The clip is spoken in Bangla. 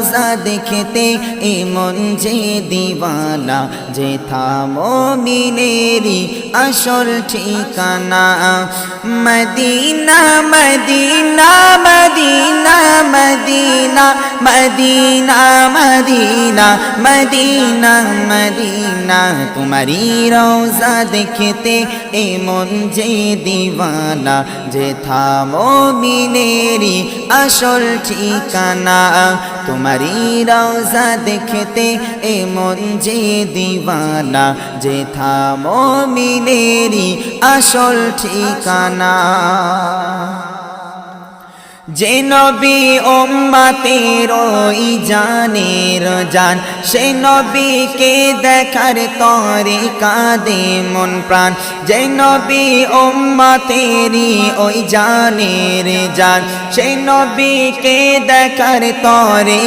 রওজা দেখতে এমন যে দিওয়ানা যেথা মুমিনেরি আসল ঠিকানা Medina Medina Medina Medina Medina Medina Medina Medina তোমারি রওজা দেখতে এমন যে দিওয়ানা যেথা মুমিনেরি আসল ঠিকানা তোমারি রওজা দেখতে এমন যে দিওয়ানা যেথা মুমিনেরি আসল ঠিকানা যে নবী উম্মতের ওই জানের জান সে নবীকে দেখার তরে কাঁদে মন প্রাণ যে নবী উম্মতেরি ওই জানের জান সে নবীকে দেখার তরে